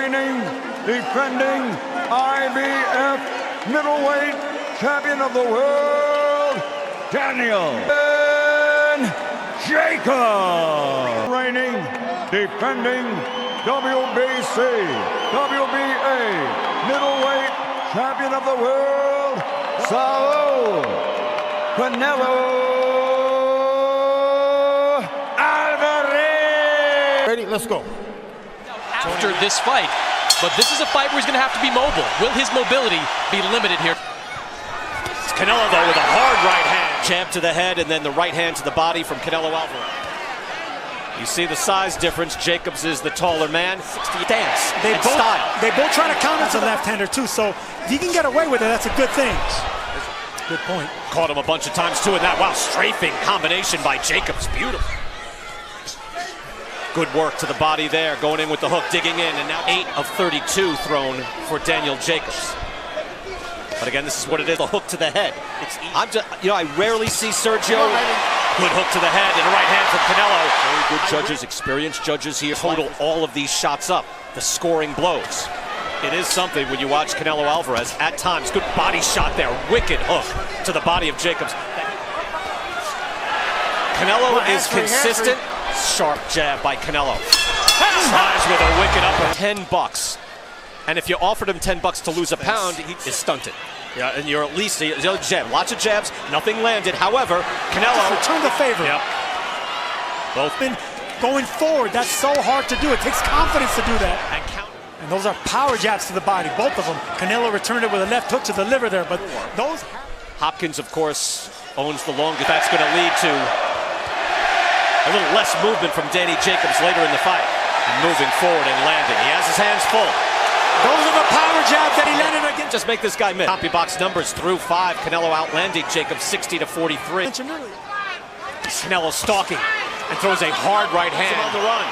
reigning, defending IBF middleweight champion of the world, Daniel Jacobs. Reigning, defending WBC, WBA middleweight champion of the world, Saul Canelo Alvarez. Ready? Let's go. After this fight, but this is a fight where he's going to have to be mobile. Will his mobility be limited here? It's Canelo, though, with a hard right hand. Jab to the head and then the right hand to the body from Canelo Alvarez. You see the size difference. Jacobs is the taller man. 60 stance and style. They both try to counter to the left-hander, too, so if you can get away with it, that's a good thing. Good point. Caught him a bunch of times, too, and that, wow, strafing combination by Jacobs. Beautiful. Good work to the body there, going in with the hook, digging in, and now 8 of 32 thrown for Daniel Jacobs. But again, this is what it is, a hook to the head. I rarely see Sergio. Good hook to the head and a right hand from Canelo. Very good judges, experienced judges here. Total all of these shots up, the scoring blows. It is something when you watch Canelo Alvarez, at times, good body shot there, wicked hook to the body of Jacobs. Canelo is consistent. Sharp jab by Canelo. Tries with a wicked upper. $10. And if you offered him $10 to lose a pound, he is stunted. Yeah, and you're at least the other jab. Lots of jabs, nothing landed. However, Canelo returned the favor. Yep. Both been going forward. That's so hard to do. It takes confidence to do that. And those are power jabs to the body, both of them. Canelo returned it with a left hook to the liver there, but those. Hopkins, of course, owns the longest. That's going to lead to a little less movement from Danny Jacobs later in the fight. And moving forward and landing. He has his hands full. Those are the power jabs that he landed against. Just make this guy miss. Copy box numbers through 5. Canelo outlanding Jacobs 60-43. Canelo stalking and throws a hard right hand on the run.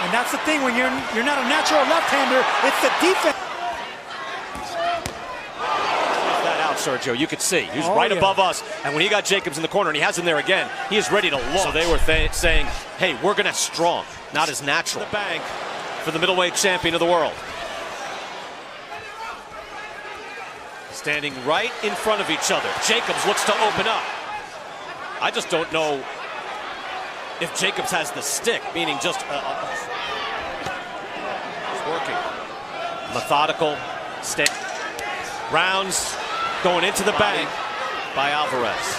And that's the thing, when you're not a natural left-hander, it's the defense. That out, Sergio. You could see he was right above us, and when he got Jacobs in the corner and he has him there again, he is ready to launch. So they were saying, hey, we're gonna strong, not as natural. The bank for the middleweight champion of the world. Standing right in front of each other. Jacobs looks to open up. I just don't know if Jacobs has the stick, meaning just working. Methodical stick. Rounds going into the bank by Alvarez.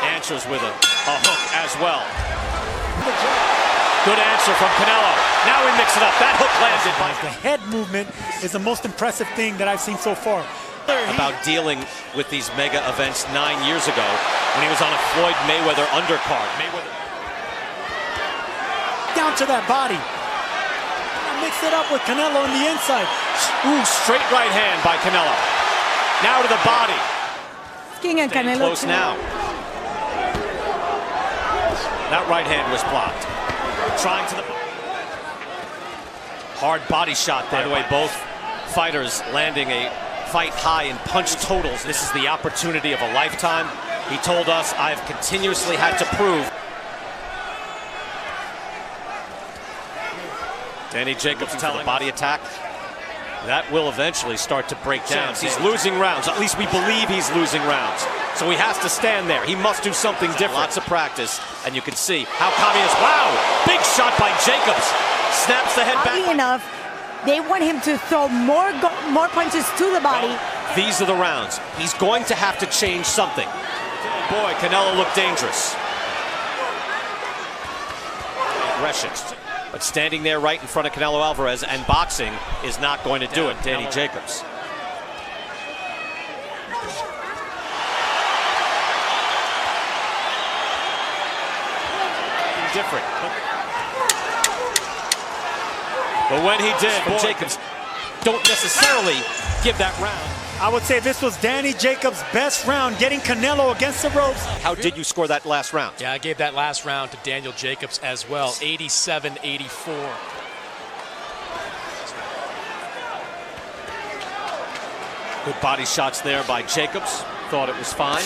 Answers with a hook as well. Good answer from Canelo. Now we mix it up. That hook landed. The head movement is the most impressive thing that I've seen so far. About dealing with these mega events 9 years ago when he was on a Floyd Mayweather undercard. Down to that body. Mix it up with Canelo on the inside. Ooh, straight right hand by Canelo. Now to the body. King and Canelo close now. That right hand was blocked. Trying to the hard body shot there. By the way, both fighters landing a fight high in punch totals. This is the opportunity of a lifetime. He told us, I've continuously had to prove. Danny Jacobs telling body attack. That will eventually start to break down. He's losing rounds. At least we believe he's losing rounds. So he has to stand there. He must do something different. Lots of practice, and you can see how calm he is. Wow! Big shot by Jacobs. Snaps the head back. Oddly enough, they want him to throw more punches to the body. Well, these are the rounds. He's going to have to change something. Boy, Canelo looked dangerous. Aggression. But standing there right in front of Canelo Alvarez and boxing is not going to do it. Danny Jacobs. Different. But when he did, Jacobs don't necessarily give that round. I would say this was Danny Jacobs' best round, getting Canelo against the ropes. How did you score that last round? Yeah, I gave that last round to Daniel Jacobs as well, 87-84. Good body shots there by Jacobs. Thought it was fine.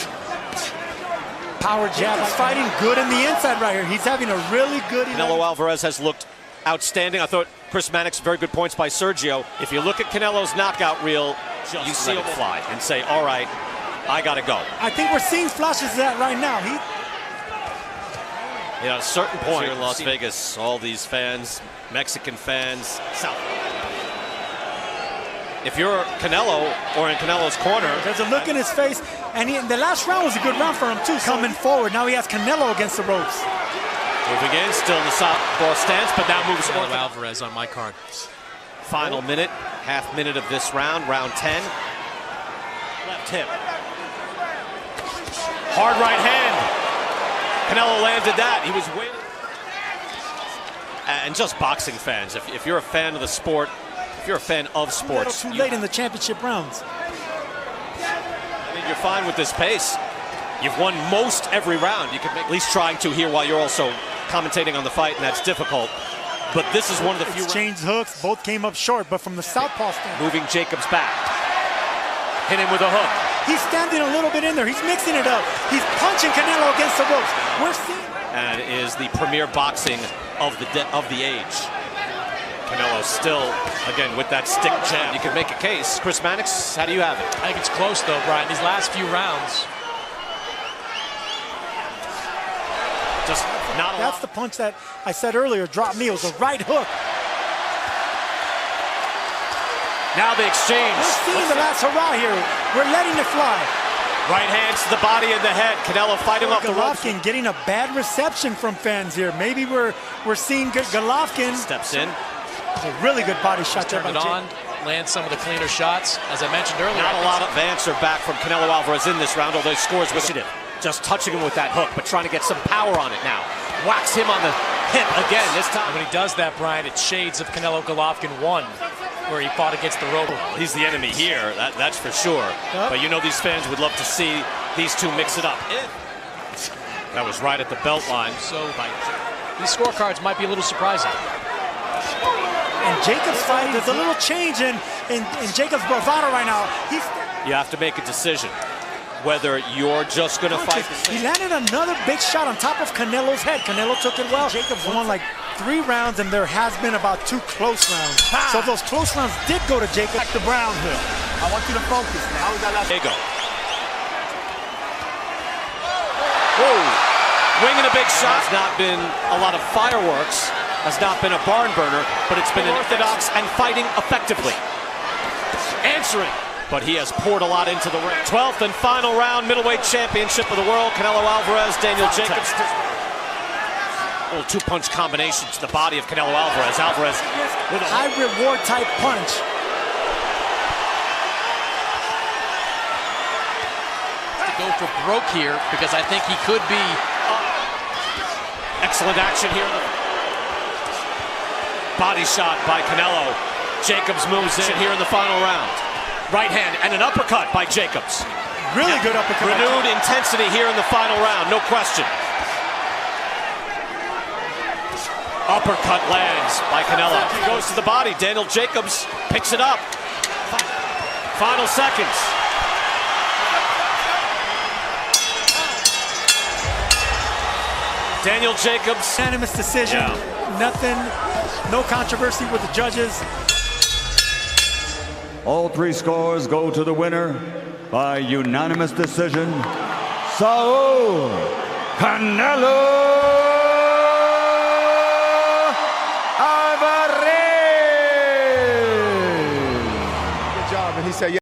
Power jab. He's fighting good in the inside right here. He's having a really good... Canelo Alvarez has looked outstanding. I thought Chris Mannix, very good points by Sergio. If you look at Canelo's knockout reel, you see him fly and say, all right, I got to go. I think we're seeing flashes of that right now. At a certain point here in Las Vegas, all these fans, Mexican fans, South. If you're Canelo or in Canelo's corner, There's a look in his face, and the last round was a good round for him too. Coming forward, now he has Canelo against the ropes. moving in, still in the southpaw stance, but now moves Canelo Alvarez on my card. Final minute, half minute of this round, round 10. Left hip. Hard right hand. Canelo landed that. He was waiting. And just boxing fans, if you're a fan of the sport, if you're a fan of sports. Too late in the championship rounds. I think you're fine with this pace. You've won most every round. You can make, at least trying to here while you're also commentating on the fight, and that's difficult. But this is one of the few. Exchanged hooks, both came up short, but from the southpaw stand. Moving Jacobs back. Hit him with a hook. He's standing a little bit in there. He's mixing it up. He's punching Canelo against the ropes. We're seeing. And is the premier boxing of the age. Canelo still, again, with that stick jab. You can make a case. Chris Mannix, how do you have it? I think it's close, though, Brian. These last few rounds. Just not a That's lot. the punch that I said earlier, dropped me. It was a right hook. Now the exchange. We're seeing the last hurrah here. We're letting it fly. Right hands to the body and the head. Canelo fighting off the ropes. Golovkin getting a bad reception from fans here. Maybe we're seeing Golovkin. Steps in. A really good body shot there Turn by it on, land some of the cleaner shots. As I mentioned earlier, Not a lot of answer back from Canelo Alvarez in this round, although he scores with it. Just touching him with that hook, but trying to get some power on it now. Whacks him on the hip again this time. And when he does that, Brian, it's shades of Canelo Golovkin 1, where he fought against the rope. He's the enemy here, that's for sure. Yep. But you know these fans would love to see these two mix it up. That was right at the belt line. So these scorecards might be a little surprising. And Jacobs fight, there's a little change in Jacobs' bravado right now. You have to make a decision whether you're just going to fight the He same. landed another big shot on top of Canelo's head. Canelo took it well. Jacobs won like 3 rounds, and there has been about 2 close rounds. So those close rounds did go to Jacobs. Back to Brown here. I want you to focus now. How was that last? There you go. Whoa. Wing and a big shot. Has not been a lot of fireworks. Has not been a barn burner, but it's been an orthodox and fighting effectively. Answering. But he has poured a lot into the ring. 12th and final round, middleweight championship of the world. Canelo Alvarez, Daniel Jacobs. A little 2-punch combination to the body of Canelo Alvarez. Alvarez with a High reward type punch. To go for broke here, because I think he could be. excellent action here. Body shot by Canelo. Jacobs moves in here in the final round. Right hand and an uppercut by Jacobs. Really good uppercut. Renewed intensity here in the final round, no question. Uppercut lands by Canelo. He goes to the body. Daniel Jacobs picks it up. Final seconds. Daniel Jacobs. Unanimous decision. Yeah. Nothing, no controversy with the judges. All 3 scores go to the winner by unanimous decision, Saul Canelo Alvarez. Good job. And he said, yeah.